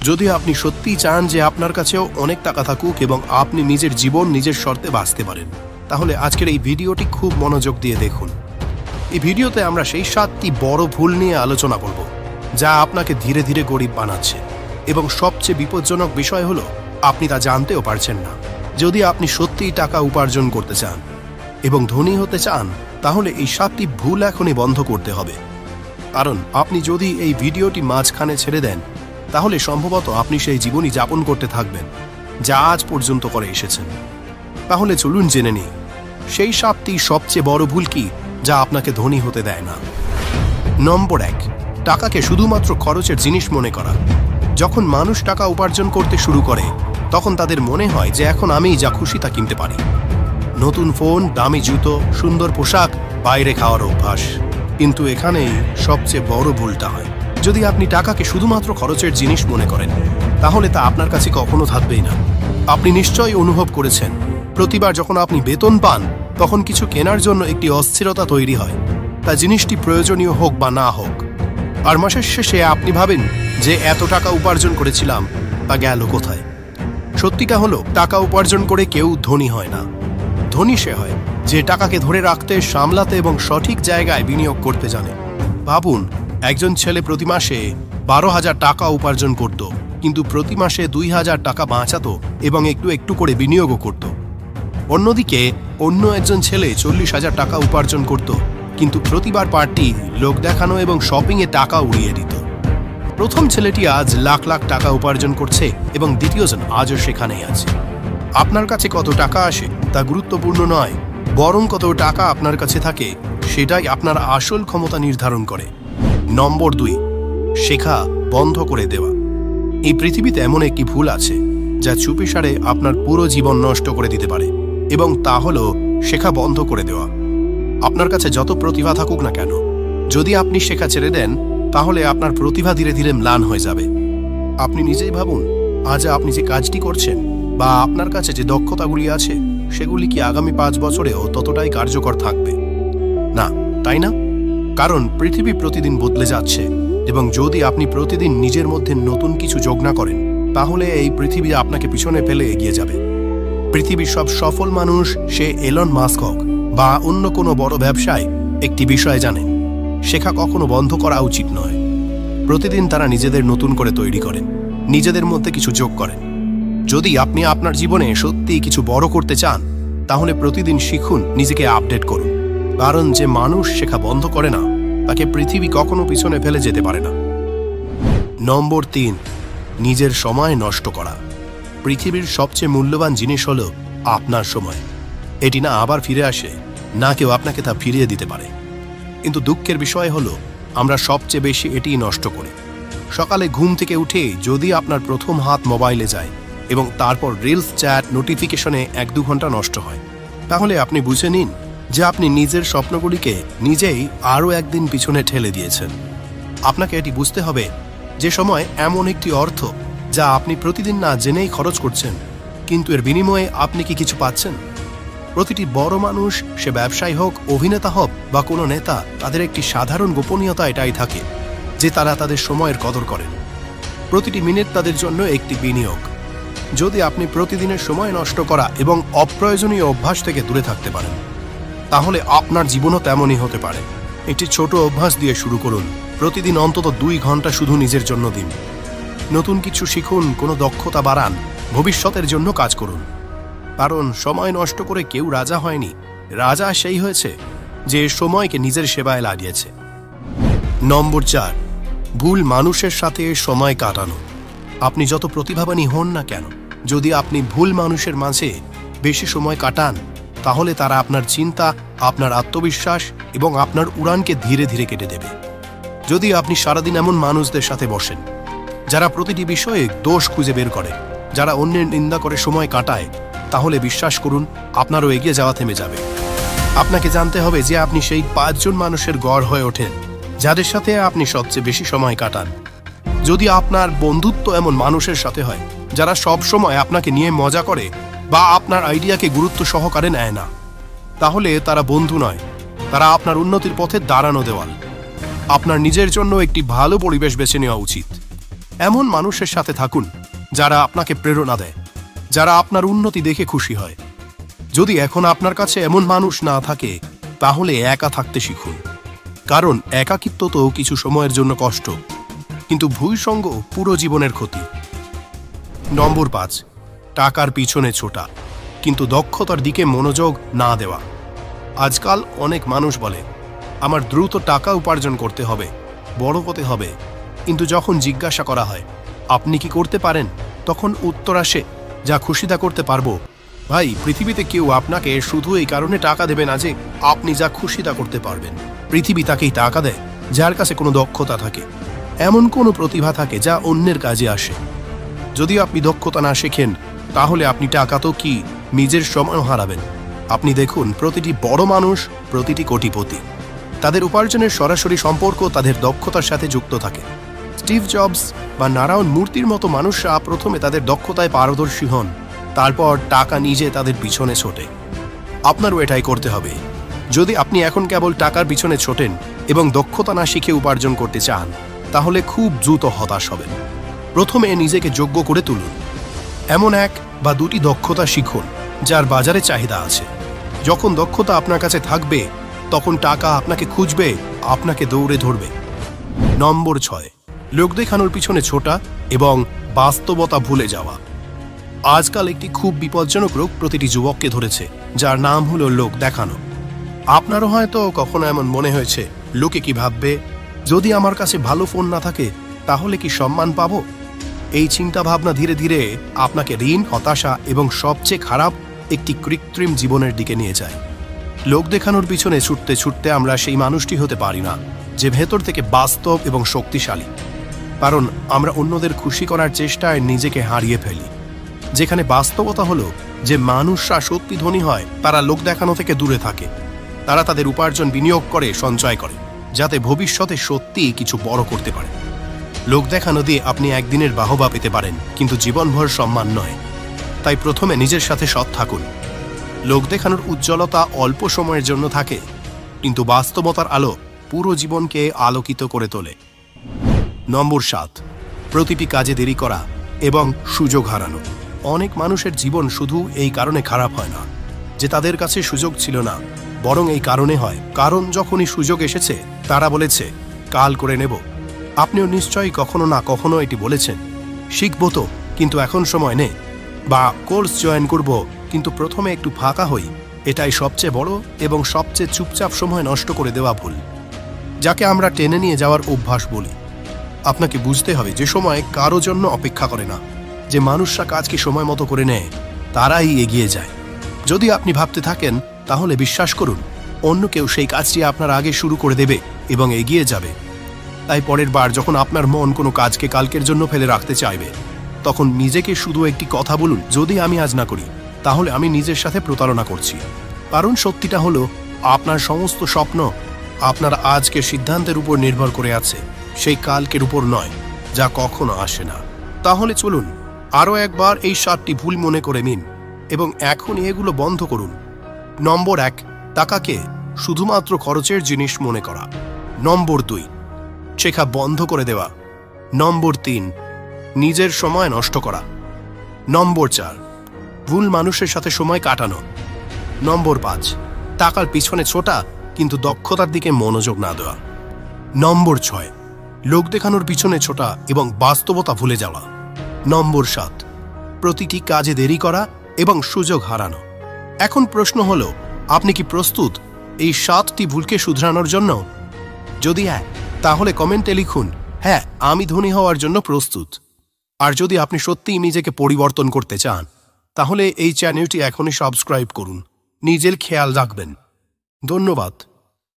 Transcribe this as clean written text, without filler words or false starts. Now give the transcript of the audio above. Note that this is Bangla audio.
যদি আপনি সত্যিই চান যে আপনার কাছেও অনেক টাকা থাকুক এবং আপনি নিজের জীবন নিজের শর্তে বাঁচতে পারেন, তাহলে আজকের এই ভিডিওটি খুব মনোযোগ দিয়ে দেখুন। এই ভিডিওতে আমরা সেই 7টি বড় ভুল নিয়ে আলোচনা করব যা আপনাকে ধীরে ধীরে গরিব বানাচ্ছে, এবং সবচেয়ে বিপজ্জনক বিষয় হলো আপনি তা জানতেও পারছেন না। যদি আপনি সত্যিই টাকা উপার্জন করতে চান এবং ধনী হতে চান, তাহলে এই 7টি ভুল এখনই বন্ধ করতে হবে। কারণ আপনি যদি এই ভিডিওটি মাঝখানে ছেড়ে দেন, তাহলে সম্ভবত আপনি সেই জীবনই যাপন করতে থাকবেন যা আজ পর্যন্ত করে এসেছেন। তাহলে চলুন জেনে নিই সেই 7টি সবচেয়ে বড় ভুল কি যা আপনাকে ধনী হতে দেয় না। নম্বর 1, টাকাকে শুধুমাত্র খরচের জিনিস মনে করা। যখন মানুষ টাকা উপার্জন করতে শুরু করে, তখন তাদের মনে হয় যে এখন আমি যা খুশি তা কিনতে পারি। নতুন ফোন, দামি জুতো, সুন্দর পোশাক, বাইরে খাওয়ার অভ্যাস। কিন্তু এখানেই সবচেয়ে বড় ভুলটা হয়। যদি আপনি টাকাকে শুধুমাত্র খরচের জিনিস মনে করেন, তাহলে তা আপনার কাছে কখনো থাকবেই না। আপনি নিশ্চয়ই অনুভব করেছেন, প্রতিবার যখন আপনি বেতন পান, তখন কিছু কেনার জন্য একটি অস্থিরতা তৈরি হয়, তা জিনিসটি প্রয়োজনীয় হোক বা না হোক। আর মাসের শেষে আপনি ভাবেন যে এত টাকা উপার্জন করেছিলাম, তা গেল কোথায়? সত্যিটা হলো, টাকা উপার্জন করে কেউ ধনী হয় না। ধনী সে হয় যে টাকাকে ধরে রাখতে, সামলাতে এবং সঠিক জায়গায় বিনিয়োগ করতে জানে। ভাবুন, একজন ছেলে প্রতি মাসে 12,000 টাকা উপার্জন করত, কিন্তু প্রতি মাসে 2,000 টাকা বাঁচাতো এবং একটু একটু করে বিনিয়োগও করত। অন্যদিকে অন্য একজন ছেলে 40,000 টাকা উপার্জন করত, কিন্তু প্রতিবার পার্টি, লোক দেখানো এবং শপিংয়ে টাকা উড়িয়ে দিত। প্রথম ছেলেটি আজ লাখ লাখ টাকা উপার্জন করছে এবং দ্বিতীয়জন আজও সেখানেই আছে। আপনার কাছে কত টাকা আসে তা গুরুত্বপূর্ণ নয়, বরং কত টাকা আপনার কাছে থাকে সেটাই আপনার আসল ক্ষমতা নির্ধারণ করে। নম্বর 2, শেখা বন্ধ করে দেওয়া। এই পৃথিবীতে এমন একটি ভুল আছে যা চুপিসারে আপনার পুরো জীবন নষ্ট করে দিতে পারে, এবং তা হলো শেখা বন্ধ করে দেওয়া। আপনার কাছে যত প্রতিভা থাকুক না কেন, যদি আপনি শেখা ছেড়ে দেন, তাহলে আপনার প্রতিভা ধীরে ধীরে ম্লান হয়ে যাবে। আপনি নিজেই ভাবুন, আজ আপনি যে কাজটি করছেন বা আপনার কাছে যে দক্ষতাগুলি আছে, সেগুলি কি আগামী 5 বছরেও ততটাই কার্যকর থাকবে? না, তাই না? কারণ পৃথিবী প্রতিদিন বদলে যাচ্ছে, এবং যদি আপনি প্রতিদিন নিজের মধ্যে নতুন কিছু যোগ না করেন, তাহলে এই পৃথিবী আপনাকে পিছনে ফেলে এগিয়ে যাবে। পৃথিবীর সব সফল মানুষ, সে এলন মাস্ক হোক বা অন্য কোনো বড় ব্যবসায়, একটি বিষয় জানেন: শেখা কখনো বন্ধ করা উচিত নয়। প্রতিদিন তারা নিজেদের নতুন করে তৈরি করেন, নিজেদের মধ্যে কিছু যোগ করেন। যদি আপনি আপনার জীবনে সত্যিই কিছু বড় করতে চান, তাহলে প্রতিদিন শিখুন, নিজেকে আপডেট করুন। কারণ যে মানুষ শেখা বন্ধ করে না, তাকে পৃথিবী কখনো পিছনে ফেলে যেতে পারে না। নম্বর 3, নিজের সময় নষ্ট করা। পৃথিবীর সবচেয়ে মূল্যবান জিনিস হলো আপনার সময়। এটি না আবার ফিরে আসে, না কেউ আপনাকে তা ফিরিয়ে দিতে পারে। কিন্তু দুঃখের বিষয় হলো, আমরা সবচেয়ে বেশি এটিই নষ্ট করি। সকালে ঘুম থেকে উঠে যদি আপনার প্রথম হাত মোবাইলে যায় এবং তারপর রিলস, চ্যাট, নোটিফিকেশনে 1-2 ঘন্টা নষ্ট হয়, তাহলে আপনি বুঝে নিন যে আপনি নিজের স্বপ্নগুলিকে নিজেই আরও একদিন পিছনে ঠেলে দিয়েছেন। আপনাকে এটি বুঝতে হবে যে সময় এমন একটি অর্থ যা আপনি প্রতিদিন না জেনেই খরচ করছেন, কিন্তু এর বিনিময়ে আপনি কি কিছু পাচ্ছেন? প্রতিটি বড় মানুষ, সে ব্যবসায়ী হোক, অভিনেতা হোক বা কোনো নেতা, তাদের একটি সাধারণ গোপনীয়তা এটাই থাকে যে তারা তাদের সময়ের কদর করেন। প্রতিটি মিনিট তাদের জন্য একটি বিনিয়োগ। যদি আপনি প্রতিদিনের সময় নষ্ট করা এবং অপ্রয়োজনীয় অভ্যাস থেকে দূরে থাকতে পারেন, তাহলে আপনার জীবনও তেমনই হতে পারে। একটি ছোট অভ্যাস দিয়ে শুরু করুন। প্রতিদিন অন্তত 2 ঘন্টা শুধু নিজের জন্য দিন। নতুন কিছু শিখুন, কোনো দক্ষতা বাড়ান, ভবিষ্যতের জন্য কাজ করুন। কারণ সময় নষ্ট করে কেউ রাজা হয়নি, রাজা সেই হয়েছে যে সময়কে নিজের সেবায় লাগিয়েছে। নম্বর 4, ভুল মানুষের সাথে সময় কাটানো। আপনি যত প্রতিভাবানই হন না কেন, যদি আপনি ভুল মানুষের মাঝে বেশি সময় কাটান, তাহলে তারা আপনার চিন্তা, আপনার আত্মবিশ্বাস এবং আপনার উড়ানকে ধীরে ধীরে কেটে দেবে। যদি আপনি সারাদিন এমন মানুষদের সাথে বসেন যারা প্রতিটি বিষয়ে দোষ খুঁজে বের করে, যারা অন্যের নিন্দা করে সময় কাটায়, তাহলে বিশ্বাস করুন, আপনারও এগিয়ে যাওয়া থেমে যাবে। আপনাকে জানতে হবে যে আপনি সেই 5 জন মানুষের গড় হয়ে ওঠেন যাদের সাথে আপনি সবচেয়ে বেশি সময় কাটান। যদি আপনার বন্ধুত্ব এমন মানুষের সাথে হয় যারা সব সময় আপনাকে নিয়ে মজা করে বা আপনার আইডিয়াকে গুরুত্ব সহকারে নেয় না, তাহলে তারা বন্ধু নয়, তারা আপনার উন্নতির পথে দাঁড়ানো দেওয়াল। আপনার নিজের জন্য একটি ভালো পরিবেশ বেছে নেওয়া উচিত। এমন মানুষের সাথে থাকুন যারা আপনাকে প্রেরণা দেয়, যারা আপনার উন্নতি দেখে খুশি হয়। যদি এখন আপনার কাছে এমন মানুষ না থাকে, তাহলে একা থাকতে শিখুন। কারণ একাকিত্ব তো কিছু সময়ের জন্য কষ্ট, কিন্তু ভূসঙ্গ পুরো জীবনের ক্ষতি। নম্বর 5, টাকার পিছনে ছোটা কিন্তু দক্ষতার দিকে মনোযোগ না দেওয়া। আজকাল অনেক মানুষ বলে, আমার দ্রুত টাকা উপার্জন করতে হবে, বড় হতে হবে, কিন্তু যখন জিজ্ঞাসা করা হয় আপনি কি করতে পারেন, তখন উত্তর আসে, যা খুশি তা করতে পারবো। ভাই, পৃথিবীতে কেউ আপনাকে শুধু এই কারণে টাকা দেবে না যে আপনি যা খুশি তা করতে পারবেন। পৃথিবী তাকেই টাকা দেয় যার কাছে কোনো দক্ষতা থাকে, এমন কোনো প্রতিভা থাকে যা অন্যের কাজে আসে। যদি আপনি দক্ষতা না শেখেন, তাহলে আপনি টাকা তো কি, নিজের সময়ও হারাবেন। আপনি দেখুন, প্রতিটি বড় মানুষ, প্রতিটি কোটিপতি, তাদের উপার্জনের সরাসরি সম্পর্ক তাদের দক্ষতার সাথে যুক্ত থাকে। স্টিভ জবস বা নারায়ণ মূর্তির মতো মানুষরা প্রথমে তাদের দক্ষতায় পারদর্শী হন, তারপর টাকা নিজে তাদের পিছনে ছোটে। আপনারও এটাই করতে হবে। যদি আপনি এখন কেবল টাকার পিছনে ছোটেন এবং দক্ষতা না শিখে উপার্জন করতে চান, তাহলে খুব দ্রুত হতাশ হবেন। প্রথমে নিজেকে যোগ্য করে তুলুন। এমন 1 বা 2টি দক্ষতা শিখুন যার বাজারে চাহিদা আছে। যখন দক্ষতা আপনার কাছে থাকবে, তখন টাকা আপনাকে খুঁজবে, আপনাকে দৌড়ে ধরবে। নম্বর 6, লোক দেখানোর পিছনে ছোটা এবং বাস্তবতা ভুলে যাওয়া। আজকাল একটি খুব বিপজ্জনক রোগ প্রতিটি যুবককে ধরেছে, যার নাম হলো লোক দেখানো। আপনারও হয়তো কখনো এমন মনে হয়েছে, লোকে কি ভাববে, যদি আমার কাছে ভালো ফোন না থাকে তাহলে কি সম্মান পাবো? এই চিন্তা ভাবনা ধীরে ধীরে আপনাকে ঋণ, হতাশা এবং সবচেয়ে খারাপ একটি কৃত্রিম জীবনের দিকে নিয়ে যায়। লোক দেখানোর পিছনে ছুটতে ছুটতে আমরা সেই মানুষটি হতে পারি না যে ভেতর থেকে বাস্তব এবং শক্তিশালী। কারণ আমরা অন্যদের খুশি করার চেষ্টায় নিজেকে হারিয়ে ফেলি। যেখানে বাস্তবতা হলো যে মানুষরা সত্যি ধনী হয়, তারা লোক দেখানো থেকে দূরে থাকে। তারা তাদের উপার্জন বিনিয়োগ করে, সঞ্চয় করে, যাতে ভবিষ্যতে সত্যিই কিছু বড় করতে পারে। লোক দেখানো দিয়ে আপনি একদিনের বাহবা পেতে পারেন, কিন্তু জীবনভর সম্মান নয়। তাই প্রথমে নিজের সাথে সৎ থাকুন। লোক দেখানোর উজ্জ্বলতা অল্প সময়ের জন্য থাকে, কিন্তু বাস্তবতার আলো পুরো জীবনকে আলোকিত করে তোলে। নম্বর 7, প্রতিটি কাজে দেরি করা এবং সুযোগ হারানো। অনেক মানুষের জীবন শুধু এই কারণে খারাপ হয় না যে তাদের কাছে সুযোগ ছিল না, বরং এই কারণে হয় কারণ যখনই সুযোগ এসেছে তারা বলেছে কাল করে নেব। আপনিও নিশ্চয়ই কখনো না কখনো এটি বলেছেন, শিখবো তো কিন্তু এখন সময় নেই, বা কোর্স জয়েন করব কিন্তু প্রথমে একটু ফাঁকা হই। এটাই সবচেয়ে বড় এবং সবচেয়ে চুপচাপ সময় নষ্ট করে দেওয়া ভুল, যাকে আমরা টেনে নিয়ে যাওয়ার অভ্যাস বলি। আপনাকে বুঝতে হবে যে সময় কারো জন্য অপেক্ষা করে না। যে মানুষরা কাজকে সময় মতো করে নেয়, তারাই এগিয়ে যায়। যদি আপনি ভাবতে থাকেন, তাহলে বিশ্বাস করুন, অন্য কেউ সেই কাজটি আপনার আগে শুরু করে দেবে এবং এগিয়ে যাবে। তাই পরের বার যখন আপনার মন কোনো কাজকে কালকের জন্য ফেলে রাখতে চাইবে, তখন নিজেকে শুধু একটি কথা বলুন, যদি আমি আজ না করি তাহলে আমি নিজের সাথে প্রতারণা করছি। কারণ সত্যিটা হলো, আপনার সমস্ত স্বপ্ন আপনার আজকের সিদ্ধান্তের উপর নির্ভর করে আছে, সেই কালকের উপর নয়, যা কখনো আসে না। তাহলে চলুন আরও একবার এই 7টি ভুল মনে করে নিন এবং এখনই এগুলো বন্ধ করুন। নম্বর 1, টাকাকে শুধুমাত্র খরচের জিনিস মনে করা। নম্বর 2, শেখা বন্ধ করে দেওয়া। নম্বর 3, নিজের সময় নষ্ট করা। নম্বর 4, ভুল মানুষের সাথে সময় কাটানো। নম্বর 5, টাকার পিছনে ছোটা কিন্তু দক্ষতার দিকে মনোযোগ না দেওয়া। নম্বর 6, লোক দেখানোর পিছনে ছোটা এবং বাস্তবতা ভুলে যাওয়া। নম্বর 7, প্রতিটি কাজে দেরি করা এবং সুযোগ হারানো। এখন প্রশ্ন হলো, আপনি কি প্রস্তুত এই 7টি ভুলকে শুধরানোর জন্য? যদি হ্যাঁ, তাহলে কমেন্টে লিখুন, হ্যাঁ, আমি ধনী হওয়ার জন্য প্রস্তুত। আর যদি আপনি সত্যিই নিজেকে পরিবর্তন করতে চান, তাহলে এই চ্যানেলটি এখনই সাবস্ক্রাইব করুন। নিজের খেয়াল রাখবেন। ধন্যবাদ।